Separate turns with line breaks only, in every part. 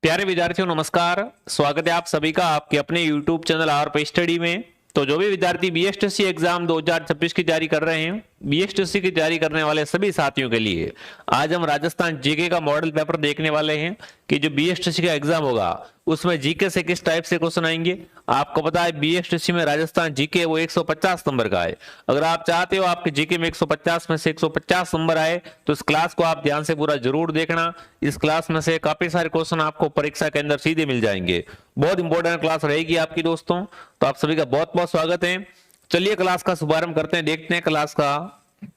प्यारे विद्यार्थियों नमस्कार। स्वागत है आप सभी का आपके अपने YouTube चैनल आर पे स्टडी में। तो जो भी विद्यार्थी बीएसटीसी एग्जाम 2026 की तैयारी कर रहे हैं, बीएसटीसी की तैयारी करने वाले सभी साथियों के लिए आज हम राजस्थान जीके का मॉडल पेपर देखने वाले हैं कि जो बीएसटीसी का एग्जाम होगा उसमें जीके से किस टाइप से क्वेश्चन आएंगे। आपको पता है बीएसटीसी में राजस्थान जीके वो 150 नंबर का है। अगर आप चाहते हो आपके जीके में 150 में से 150 नंबर आए तो इस क्लास को आप ध्यान से पूरा जरूर देखना। इस क्लास में से काफी सारे क्वेश्चन आपको परीक्षा के अंदर सीधे मिल जाएंगे। बहुत इंपॉर्टेंट क्लास रहेगी आपकी दोस्तों, तो आप सभी का बहुत बहुत स्वागत है। चलिए क्लास का शुभारंभ करते हैं, देखते हैं क्लास का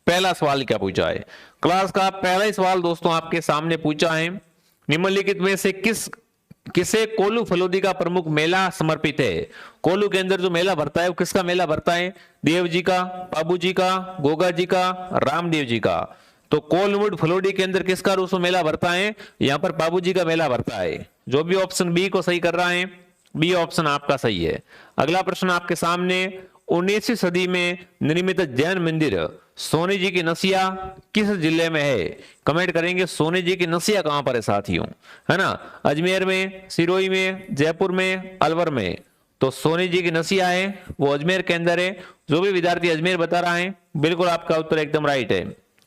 पहला सवाल क्या पूछा है। क्लास का पहला ही सवाल दोस्तों आपके सामने पूछा है, निम्नलिखित में से किसे कोल्लू फलोदी का प्रमुख मेला समर्पित है। कोल्लू के अंदर जो मेला भरता है वो किसका मेला भरता है? देव जी का, बाबू जी का, गोगा जी का, रामदेव जी का। तो कोलमुड फलोडी के अंदर किसका रूसो मेला भरता है? यहाँ पर बाबू जी का मेला भरता है। जो भी ऑप्शन बी को सही कर रहा है, बी ऑप्शन आपका सही है। अगला प्रश्न आपके सामने, 19वीं सदी में निर्मित जैन मंदिर सोनी जी की नसिया किस जिले में है? कमेंट करेंगे सोनी जी की नसिया कहां पर है साथियों, है ना? अजमेर में, सिरोही में, जयपुर में, अलवर में। तो सोनी जी की नसिया है वो अजमेर के अंदर है। जो भी विद्यार्थी अजमेर बता रहा है बिल्कुल आपका उत्तर एकदम राइट है।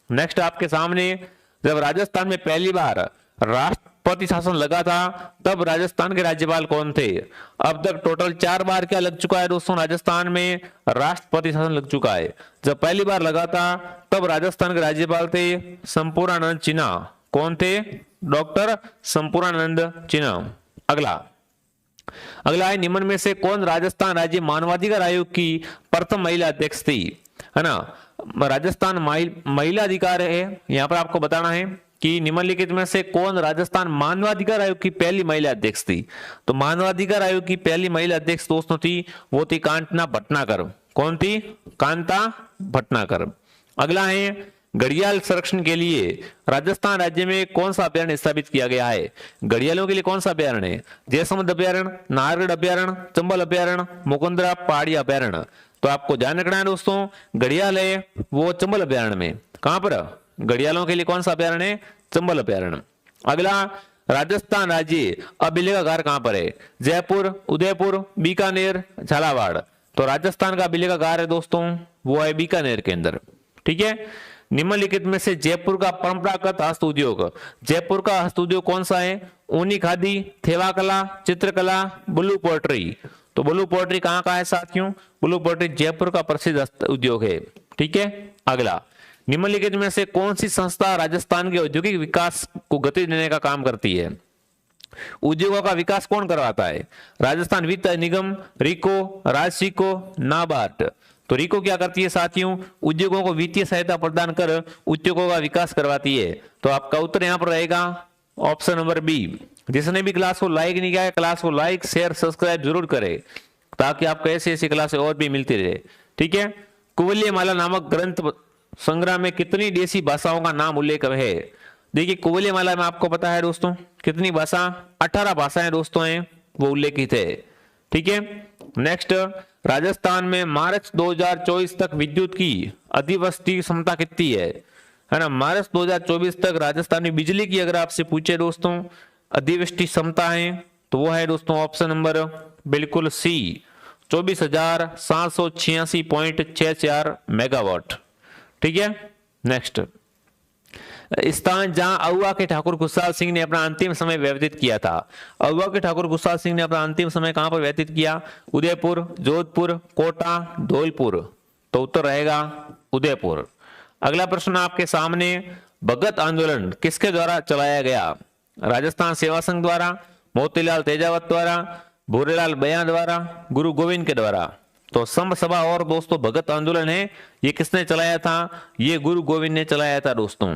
नेक्स्ट आपके सामने, जब राजस्थान में पहली बार राष्ट्रपति शासन लगा था तब राजस्थान के राज्यपाल कौन थे? अब तक टोटल 4 बार क्या लग चुका है दोस्तों? राजस्थान में राष्ट्रपति शासन लग चुका है। जब पहली बार लगा था तब राजस्थान के राज्यपाल थे संपूर्णानंद सिन्हा। कौन थे? डॉक्टर संपूर्णानंद सिन्हा। अगला है, निम्न में से कौन राजस्थान राज्य मानवाधिकार आयोग की प्रथम महिला अध्यक्ष थी? है ना? राजस्थान महिला अधिकार है, यहां पर आपको बताना है कि निम्नलिखित में से कौन राजस्थान मानवाधिकार आयोग की पहली महिला अध्यक्ष थी। तो मानवाधिकार आयोग की पहली महिला अध्यक्ष दोस्तों थी वो थी कांता भटनागर। कौन थी? कांता भटनागर। अगला है, घड़ियाल संरक्षण के लिए राजस्थान राज्य में कौन सा अभ्यारण्य स्थापित किया गया है? घड़ियालों के लिए कौन सा अभ्यारण्य है? जयसमंद अभ्यारण्य, नाहरगढ़ अभ्यारण्य, चंबल अभ्यारण्य, मुकुंदरा पहाड़ी अभ्यारण्य। तो आपको ध्यान रखना है दोस्तों, घड़ियाल है वो चंबल अभ्यारण्य में। कहां पर? घड़ियालों के लिए कौन सा अभ्यारण्य है? चंबल अभ्यारण्य। अगला, राजस्थान राज्य अभिलेखागार कहां पर है? जयपुर, उदयपुर, बीकानेर, झालावाड़। तो राजस्थान का अभिलेखागार है दोस्तों वो है बीकानेर के अंदर। ठीक है। निम्नलिखित में से जयपुर का परंपरागत हस्त उद्योग, जयपुर का हस्त उद्योग कौन सा है? ऊनी खादी, थेवा कला, चित्रकला, ब्लू पोएट्री। तो ब्लू पोएट्री कहां का है साथियों? ब्लू पोएट्री जयपुर का प्रसिद्ध हस्त उद्योग है। ठीक है। अगला, निम्नलिखित में से कौन सी संस्था राजस्थान के औद्योगिक विकास को गति देने का काम करती है? उद्योगों का विकास कौन करवाता है? राजस्थान वित्त निगम, रिको, राजसिको, नाबार्ड। तो रिको क्या करती है साथियों? उद्योगों को वित्तीय सहायता प्रदान कर उद्योगों का विकास करवाती है। तो आपका उत्तर यहां पर रहेगा ऑप्शन नंबर बी। जिसने भी क्लास को लाइक नहीं किया है क्लास को लाइक शेयर सब्सक्राइब जरूर करे ताकि आपको ऐसी ऐसी क्लासें और भी मिलती रहे। ठीक है। कुवलयमाला नामक ग्रंथ संग्रह में कितनी देशी भाषाओं का नाम उल्लेख है? देखिए कुवलयमाला में आपको पता है दोस्तों कितनी भाषा? 18 भाषाएं दोस्तों हैं वो उल्लेखित है। ठीक है। नेक्स्ट, राजस्थान में मार्च 2024 तक विद्युत की अधिवस्ती क्षमता कितनी है ना? मार्च 2024 तक राजस्थान में बिजली की अगर आपसे पूछे दोस्तों अधिवस्ती क्षमता है तो वो है दोस्तों ऑप्शन नंबर बिल्कुल सी, 24,786.64 मेगावाट। ठीक है। नेक्स्ट, स्थान जहां अहुआ के ठाकुर खुशहाल सिंह ने अपना अंतिम समय व्यतीत किया था। अहुआ के ठाकुर खुशहाल सिंह ने अपना अंतिम समय कहां पर व्यतीत किया? उदयपुर, जोधपुर, कोटा, धौलपुर। तो उत्तर रहेगा उदयपुर। अगला प्रश्न आपके सामने, भगत आंदोलन किसके द्वारा चलाया गया? राजस्थान सेवा संघ द्वारा, मोतीलाल तेजावत द्वारा, भूरेलाल बयां द्वारा, गुरु गोविंद के द्वारा। तो संभ सभा और दोस्तों भगत आंदोलन है ये किसने चलाया था? ये गुरु गोविंद ने चलाया था दोस्तों।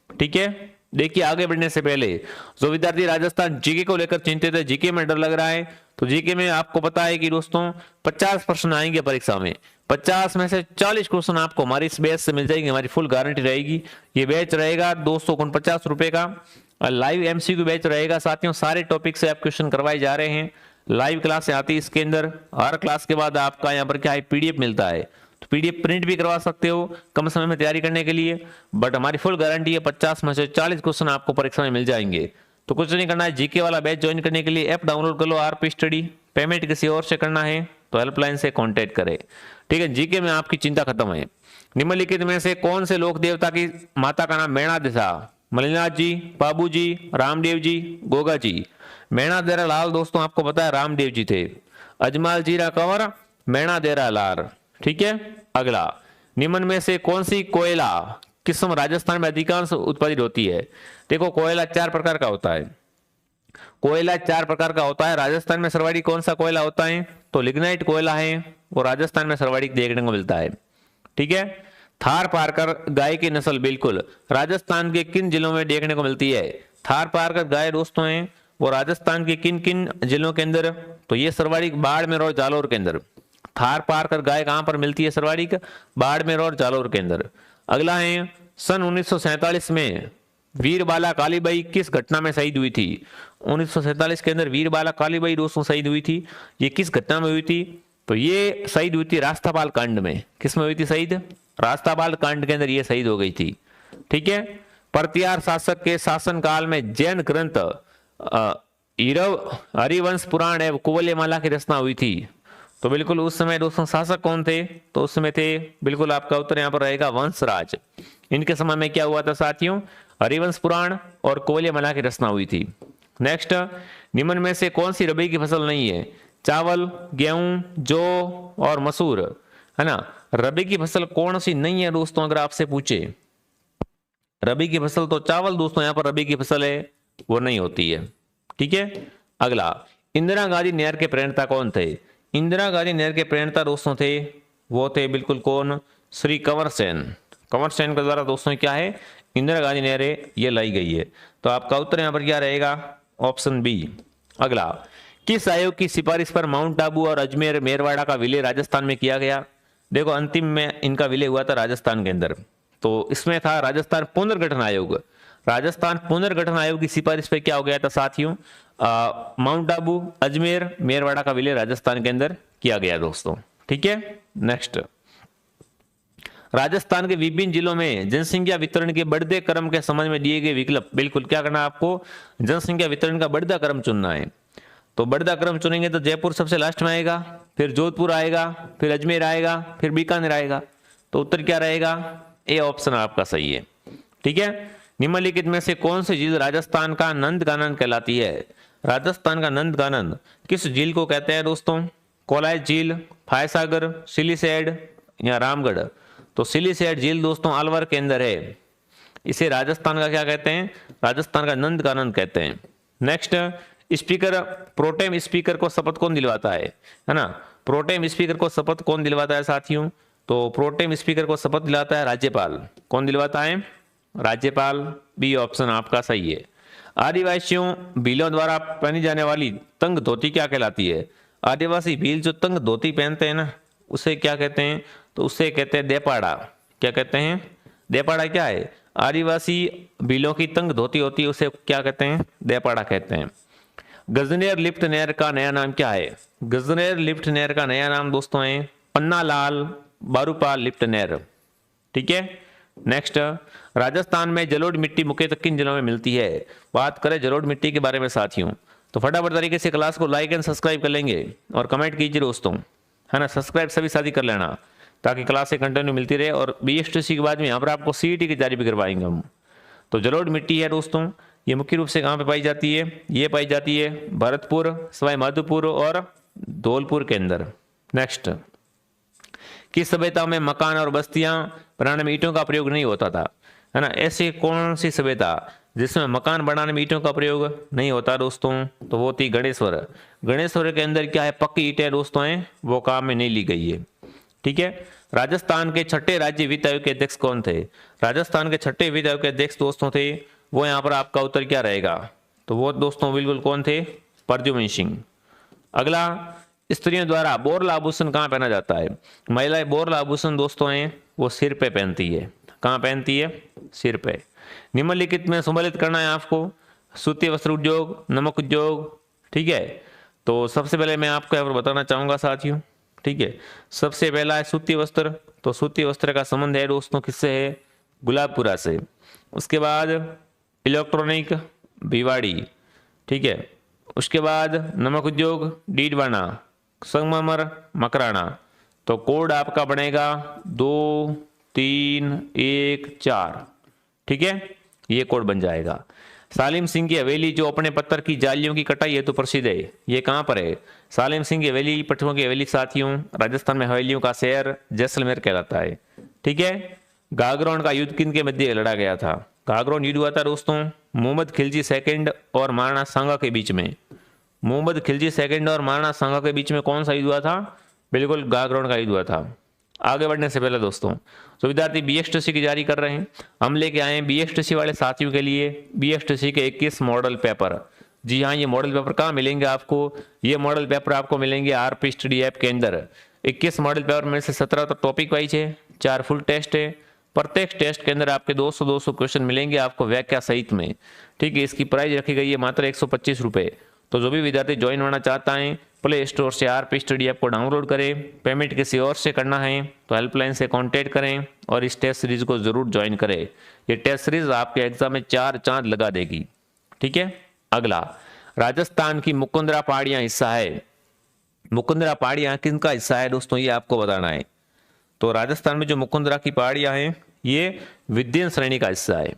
ठीक है। देखिए आगे बढ़ने से पहले जो विद्यार्थी राजस्थान जीके को लेकर चिंतित है, जीके में डर लग रहा है, तो जीके में आपको पता है कि दोस्तों 50 प्रश्न आएंगे परीक्षा में। 50 में से 40 क्वेश्चन आपको हमारी इस बैच से मिल जाएंगे, हमारी फुल गारंटी रहेगी। ये बैच रहेगा 249 रुपए का, लाइव एमसीक्यू बैच रहेगा साथियों। सारे टॉपिक से आप क्वेश्चन करवाए जा रहे हैं, लाइव क्लास आती है इसके अंदर। हर क्लास के बाद आपका यहाँ पर क्या है पीडीएफ मिलता है, तो पीडीएफ प्रिंट भी करवा सकते हो कम समय में तैयारी करने के लिए। बट हमारी फुल गारंटी है 50 में से 40 क्वेश्चन आपको परीक्षा में मिल जाएंगे। तो कुछ नहीं करना है, जीके वाला बैच ज्वाइन करने के लिए ऐप डाउनलोड कर लो आरपी स्टडी। पेमेंट किसी और से करना है तो हेल्पलाइन से कांटेक्ट करें, ठीक है। जीके में आपकी चिंता खत्म है। निम्नलिखित में से कौन से लोक देवता की माता का नाम मैणादेवी था? मलिनाथ जी, बाबू जी, रामदेव जी, गोगा जी। मैणादेवी लाल दोस्तों आपको पता है रामदेव जी थे। अजमाल जीरा कंवर, मैणादेवी लाल, ठीक है। अगला, निम्न में से कौन सी कोयला किस्म राजस्थान में अधिकांश उत्पादित होती है? देखो कोयला 4 प्रकार का होता है। कोयला 4 प्रकार का होता है। राजस्थान में सर्वाधिक कौन सा कोयला होता है? तो लिग्नाइट कोयला है, वो राजस्थान में सर्वाधिक देखने को मिलता है, ठीक है। थार पारकर गाय की नस्ल बिल्कुल राजस्थान के किन जिलों में देखने को मिलती है? थार पारकर गाय दोस्तों है वो राजस्थान के किन किन जिलों के अंदर? तो ये सर्वाधिक बाड़मेर और जालोर के अंदर। थार पारकर गाय कहां पर मिलती है सर्वाधिक? बाड़मेर और जालोर के अंदर। अगला है, सन 1947 में वीरबाला कालीबाई किस घटना में शहीद हुई थी? 1947 के अंदर वीरबाला कालीबाई दोस्तों शहीद हुई थी। ये किस घटना में हुई थी? तो ये शहीद हुई थी रास्तापाल कांड में। किस में हुई थी शहीद? रास्तापाल कांड के अंदर ये शहीद हो गई थी, ठीक है। प्रतिहार शासक के शासन काल में जैन ग्रंथ हरिवंश पुराण एवं कुवल्यमाला की रचना हुई थी। तो बिल्कुल उस समय दोस्तों शासक कौन थे? तो उस समय थे, बिल्कुल आपका उत्तर यहाँ पर रहेगा वंशराज। इनके समय में क्या हुआ था साथियों? हरिवंश पुराण और कुवल्यमाला की रचना हुई थी। नेक्स्ट, निम्न में से कौन सी रबी की फसल नहीं है? चावल, गेहूं, जौ और मसूर, है ना। रबी की फसल कौन सी नहीं है दोस्तों? अगर आपसे पूछे रबी की फसल, तो चावल दोस्तों यहाँ पर रबी की फसल है, वो नहीं होती है, ठीक है। अगला, इंदिरा गांधी नहर के प्रणेता कौन थे? इंदिरा गांधी नहर के प्रणेता दोस्तों थे, वो थे बिल्कुल कौन? श्री कंवर सेन। कंवर सेन के द्वारा दोस्तों क्या है? इंदिरा गांधी नहर ये लाई गई है। तो आपका उत्तर यहाँ पर क्या रहेगा? Option B. अगला, किस आयोग की सिफारिश पर माउंट आबू और अजमेर मेरवाड़ा का विलय राजस्थान में किया गया? देखो अंतिम में इनका विलय हुआ था राजस्थान के अंदर, तो इसमें था राजस्थान पुनर्गठन आयोग। राजस्थान पुनर्गठन आयोग की सिफारिश पे क्या हो गया था साथियों? माउंट आबू, अजमेर, मेरवाड़ा का विलय राजस्थान के अंदर किया गया दोस्तों, ठीक है। नेक्स्ट, राजस्थान के विभिन्न जिलों में जनसंख्या वितरण के बढ़ते क्रम के संबंध में दिए गए विकल्प, बिल्कुल क्या करना है आपको? जनसंख्या वितरण का बढ़ता क्रम चुनना है। तो बढ़ता क्रम चुनेंगे तो जयपुर सबसे लास्ट में आएगा, फिर जोधपुर आएगा, फिर अजमेर आएगा, फिर बीकानेर आएगा। तो उत्तर क्या रहेगा? ए ऑप्शन आपका सही है, ठीक है। निम्नलिखित में से कौन सी झील राजस्थान का नंदगानन कहलाती है? राजस्थान का नंदगानन किस झील को कहते हैं दोस्तों? कोलाय झील, फायसागर, सिलीसैड या रामगढ़? तो सिलीसैड झील दोस्तों अलवर के अंदर है। इसे राजस्थान का क्या कहते हैं? राजस्थान का नंदगानन कहते हैं। नेक्स्ट, स्पीकर प्रोटेम स्पीकर को शपथ कौन दिलवाता है ना। प्रोटेम स्पीकर को शपथ कौन दिलवाता है साथियों? तो प्रोटेम स्पीकर को शपथ दिलाता है राज्यपाल। कौन दिलवाता है? राज्यपाल। बी ऑप्शन आपका सही है। आदिवासियों भीलों द्वारा पहनी जाने वाली तंग धोती क्या कहलाती है? आदिवासी भील जो तंग धोती पहनते हैं ना, उसे क्या कहते हैं? तो उसे कहते हैं देपाड़ा। क्या कहते हैं? देपाड़ा क्या है? आदिवासी भीलों की तंग धोती होती है, उसे क्या कहते हैं? देपाड़ा कहते हैं। गजनेर लिफ्ट नहर का नया नाम क्या है? गजनेर लिफ्ट नहर का नया नाम दोस्तों है पन्नालाल बारूपाल लिफ्ट नहर, ठीक है। नेक्स्ट, राजस्थान में जलोढ़ मिट्टी मुख्यतः किन जिलों में मिलती है? बात करें जलोढ़ मिट्टी के बारे में साथियों, तो फटाफट तरीके से क्लास को लाइक एंड सब्सक्राइब कर लेंगे और कमेंट कीजिए दोस्तों, है ना। सब्सक्राइब सभी साथी कर लेना ताकि क्लास से कंटिन्यू मिलती रहे। और BSTC के बाद में यहाँ पर आपको CET की तैयारी भी करवाएंगे हम। तो जलोढ़ मिट्टी है दोस्तों, ये मुख्य रूप से कहाँ पे पाई जाती है? ये पाई जाती है भरतपुर, सवाई माधोपुर और धौलपुर के अंदर। नेक्स्ट, किस सभ्यता में मकान और बस्तियां बनाने में ईंटों का प्रयोग नहीं होता था? है ना। ऐसी कौन सी सभ्यता जिसमें मकान बनाने में ईंटों का प्रयोग नहीं होता दोस्तों? तो वो थी गणेश्वर। गणेश्वर के अंदर क्या है? पक्की ईंटें दोस्तों हैं, वो काम में नहीं ली गई है, ठीक है। राजस्थान के छठे राज्य वित्त आयोग के अध्यक्ष कौन थे? राजस्थान के छठे वित्त आयोग के अध्यक्ष दोस्तों थे, वो यहाँ पर आपका उत्तर क्या रहेगा? तो वो दोस्तों बिल्कुल कौन थे? प्रद्युम्न सिंह। अगला, स्त्रियों द्वारा बोरला आभूषण कहाँ पहना जाता है? महिलाएं बोरला आभूषण दोस्तों हैं वो सिर पे पहनती है। कहाँ पहनती है? सिर पे। निम्नलिखित में सम्मिलित करना है आपको सूती वस्त्र उद्योग, नमक उद्योग, ठीक है। तो सबसे पहले मैं आपको यहाँ पर बताना चाहूंगा साथियों, ठीक है। सबसे पहला है सूती वस्त्र। तो सूती वस्त्र का संबंध है दोस्तों किससे है? गुलाबपुरा से। उसके बाद इलेक्ट्रॉनिक भिवाड़ी, ठीक है। उसके बाद नमक उद्योग डीडवाना, संगमरमर मकराना। तो कोड आपका बनेगा 2 3 1 4, ठीक है, ये कोड बन जाएगा। सालिम सिंह की हवेली जो अपने पत्थर की जालियों की कटाई है तो प्रसिद्ध है, ये कहाँ पर है? सालिम सिंह की हवेली, पत्थरों की हवेली साथियों, राजस्थान में हवेलियों का शहर जैसलमेर कहलाता है, ठीक है। गागरोन का युद्ध किन के मध्य लड़ा गया था? गागरोन युद्ध हुआ था दोस्तों मोहम्मद खिलजी सेकंड और महाराणा सांगा के बीच में। मोहम्मद खिलजी सेकंड और महाराणा सांगा के बीच में कौन सा युद्ध हुआ था? बिल्कुल गागरोन का युद्ध हुआ था। आगे बढ़ने से पहले दोस्तों, तो विद्यार्थी BSTC की जारी कर रहे हैं, हम लेके आए हैं BSTC वाले साथियों के लिए BSTC के 21 मॉडल पेपर। जी हाँ, ये मॉडल पेपर कहाँ मिलेंगे आपको? ये मॉडल पेपर आपको मिलेंगे RP स्टडी ऐप के अंदर। 21 मॉडल पेपर में से 17 तो टॉपिक वाइज है, 4 फुल टेस्ट है। प्रत्येक टेस्ट के अंदर आपके 200 क्वेश्चन मिलेंगे आपको व्याख्या सहित में, ठीक है। इसकी प्राइस रखी गई है मात्र 125 रुपये। तो जो भी विद्यार्थी ज्वाइन होना चाहता है प्ले स्टोर से RP स्टडी ऐप को डाउनलोड करें। पेमेंट किसी और से करना है तो हेल्पलाइन से कांटेक्ट करें और इस टेस्ट सीरीज को जरूर ज्वाइन करें। ये टेस्ट सीरीज आपके एग्जाम में 4 चांद लगा देगी, ठीक है। अगला, राजस्थान की मुकुंदरा पहाड़ियां हिस्सा है। मुकुंदरा पहाड़ियां किनका हिस्सा है दोस्तों, ये आपको बताना है। तो राजस्थान में जो मुकुंदरा की पहाड़ियां हैं ये विद्यन श्रेणी का हिस्सा है,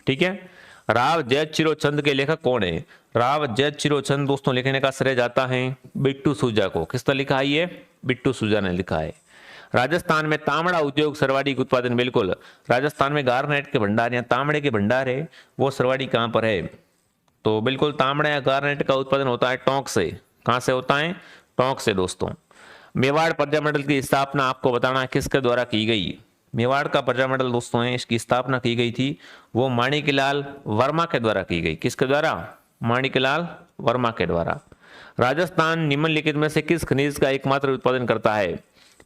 ठीक है। राव जैद चिरोचंद के लेखक कौन है? राव जैद चिरोचंद दोस्तों लिखने का श्रेय जाता है बिट्टू सूजा को। किसने लिखा है ये? बिट्टू सूजा ने लिखा है। राजस्थान में तांबड़ा उद्योग सर्वाधिक उत्पादन, बिल्कुल राजस्थान में गारनेट के भंडार या तांबड़े के भंडार है, वो सर्वाधिक कहां पर है? तो बिल्कुल तांबड़ा या गारनेट का उत्पादन होता है टोंक से। कहां से होता है? टोंक से दोस्तों। मेवाड़ प्रजामंडल की स्थापना आपको बताना है किसके द्वारा की गई? मेवाड़ का प्रजामंडल दोस्तों है, इसकी स्थापना की गई थी वो माणिकलाल वर्मा के द्वारा की गई। किसके द्वारा? माणिकलाल वर्मा के द्वारा। राजस्थान निम्नलिखित में से किस खनिज का एकमात्र उत्पादन करता है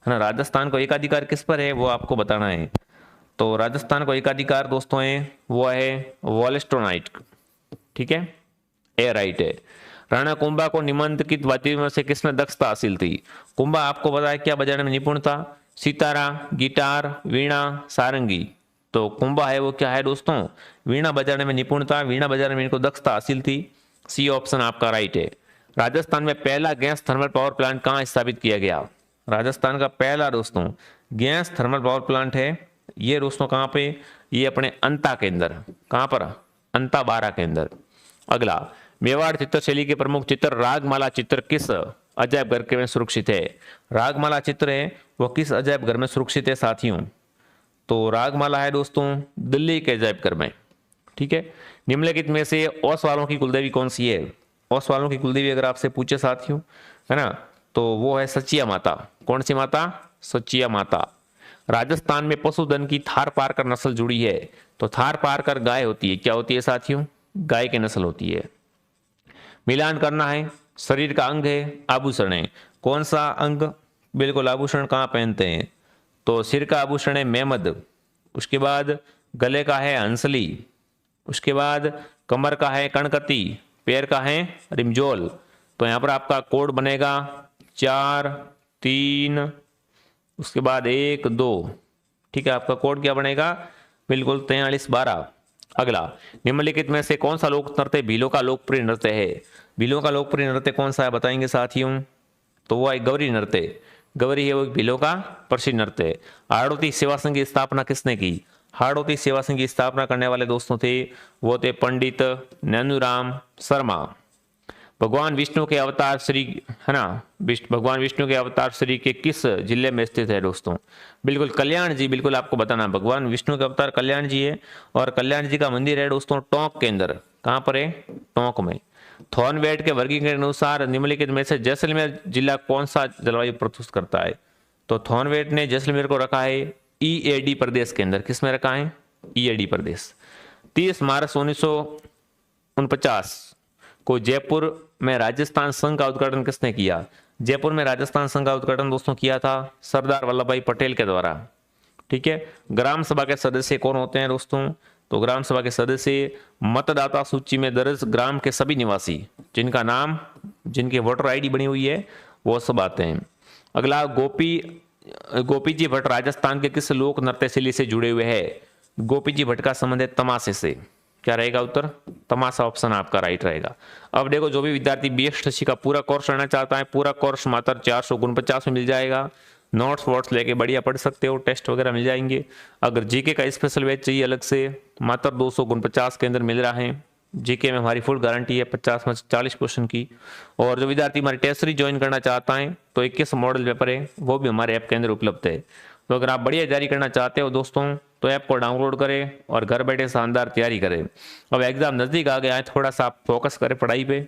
ना? राजस्थान को एकाधिकार किस पर है वो आपको बताना है। तो राजस्थान को एकाधिकार दोस्तों है वो है वॉलेस्टोनाइट, ठीक है, एराइट है। राणा कुंभा को निम्नलिखित वाद्यों में से किसमें दक्षता हासिल थी? कुंभा आपको पता है क्या बजाने में निपुण था? सितारा, गिटार, वीणा, सारंगी। तो कुंभा है वो क्या है दोस्तों? वीणा बजाने में निपुण था, वीणा बजाने में इनको दक्षता हासिल थी। सी ऑप्शन आपका राइट है। राजस्थान में पहला गैस थर्मल पावर प्लांट कहाँ स्थापित किया गया? राजस्थान का पहला दोस्तों गैस थर्मल पावर प्लांट है ये दोस्तों कहाँ पे? ये अपने अंता के अंदर। कहाँ पर? अंता 12 के अंदर। अगला, मेवाड़ चित्रशैली के प्रमुख चित्र रागमाला चित्र किस अजायब घर में सुरक्षित है? रागमाला चित्र है वो किस अजायब घर में सुरक्षित है साथियों? तो रागमाला है दोस्तों दिल्ली के अजायब घर में, ठीक है। निम्नलिखित में से ओसवालों की कुलदेवी कौन सी है? ओसवालों की कुलदेवी अगर आपसे पूछे साथियों, है ना, तो वो है सचिया माता। कौन सी माता? सचिया माता। राजस्थान में पशुधन की थार पारकर नस्ल जुड़ी है। तो थार पारकर गाय होती है, क्या होती है साथियों? गाय की नस्ल होती है। मिलान करना है, शरीर का अंग है, आभूषण है, कौन सा अंग? बिल्कुल आभूषण कहाँ पहनते हैं? तो सिर का आभूषण है मेमद, उसके बाद गले का है हंसली, उसके बाद कमर का है कणकती, पैर का है रिमजोल। तो यहाँ पर आपका कोड बनेगा 4 3 उसके बाद 1 2, ठीक है। आपका कोड क्या बनेगा? बिल्कुल 43 12। अगला, निम्नलिखित में से कौन सा लोक नृत्य भीलों का लोकप्रिय नृत्य है? भीलों का लोकप्रिय नृत्य कौन सा है बताएंगे साथियों? तो वो है गौरी नृत्य। गौरी है वो भीलों का प्रसिद्ध नृत्य। हाड़ौती सेवा संघ की स्थापना किसने की? हाड़ौती सेवा संघ की स्थापना करने वाले दोस्तों थे वो थे पंडित नैनूराम शर्मा। भगवान विष्णु के अवतार श्री, है ना, भगवान विष्णु के अवतार श्री के किस जिले में स्थित है दोस्तों? बिल्कुल कल्याण जी, बिल्कुल आपको बताना भगवान विष्णु के अवतार कल्याण जी है और कल्याण जी का मंदिर है दोस्तों टोंक के अंदर। कहां पर है? टोंक में। थॉर्नवेट के वर्गीकरण के अनुसार निम्नलिखित में से जैसलमेर जिला कौन सा जलवायु प्रस्तुत करता है? तो थॉर्नवेट ने जैसलमेर को रखा है EAD प्रदेश के अंदर। किस में रखा है? EAD प्रदेश। 30 मार्च 1949 को जयपुर में राजस्थान संघ का उद्घाटन किसने किया? जयपुर में राजस्थान संघ का उद्घाटन दोस्तों किया था सरदार वल्लभ भाई पटेल के द्वारा, ठीक है। ग्राम सभा के सदस्य कौन होते हैं दोस्तों? तो ग्राम सभा के सदस्य मतदाता सूची में दर्ज ग्राम के सभी निवासी जिनका नाम, जिनकी वोटर ID बनी हुई है वो सब आते हैं। अगला, गोपी जी भट्ट राजस्थान के किस लोक नृत्य शैली से जुड़े हुए हैं? गोपी जी भट्ट का संबंध है तमाशे से, क्या रहेगा उत्तर? तमाशा ऑप्शन आपका राइट रहेगा। अब देखो, जो भी विद्यार्थी BSTC का पूरा कोर्स लेना चाहता है, पूरा कोर्स मात्र 449 में मिल जाएगा। नोट्स वोट्स लेके बढ़िया पढ़ सकते हो, टेस्ट वगैरह मिल जाएंगे। अगर जीके का स्पेशल बैच चाहिए अलग से, मात्र 249 के अंदर मिल रहा है। जीके में हमारी फुल गारंटी है 50 में 40 क्वेश्चन की। और जो विद्यार्थी हमारी टेस्ट सीरीज ज्वाइन करना चाहता है तो 21 मॉडल पेपर है, वो भी हमारे ऐप के अंदर उपलब्ध है। तो अगर आप बढ़िया तैयारी करना चाहते हो दोस्तों, तो ऐप को डाउनलोड करें और घर बैठे शानदार तैयारी करें। अब एग्जाम नज़दीक आ गया है, थोड़ा सा आप फोकस करें पढ़ाई पे,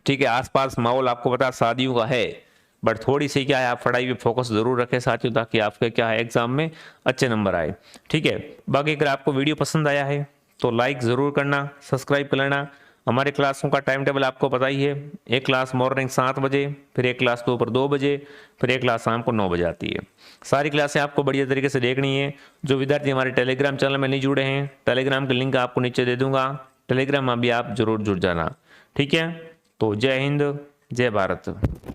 ठीक है। आसपास माहौल आपको पता शादियों का है, बट थोड़ी सी क्या है, आप पढ़ाई पे फोकस जरूर रखें साथियों, ताकि आपके क्या है एग्जाम में अच्छे नंबर आए, ठीक है। बाकी अगर आपको वीडियो पसंद आया है तो लाइक ज़रूर करना, सब्सक्राइब कर लेना। हमारे क्लासों का टाइम टेबल आपको पता ही है, एक क्लास मॉर्निंग 7 बजे, फिर एक क्लास दोपहर 2 बजे, फिर एक क्लास शाम को 9 बजे आती है। सारी क्लासें आपको बढ़िया तरीके से देखनी है। जो विद्यार्थी हमारे टेलीग्राम चैनल में नहीं जुड़े हैं, टेलीग्राम का लिंक आपको नीचे दे दूंगा, टेलीग्राम में भी आप जरूर जुड़ जाना, ठीक है। तो जय हिंद, जय भारत।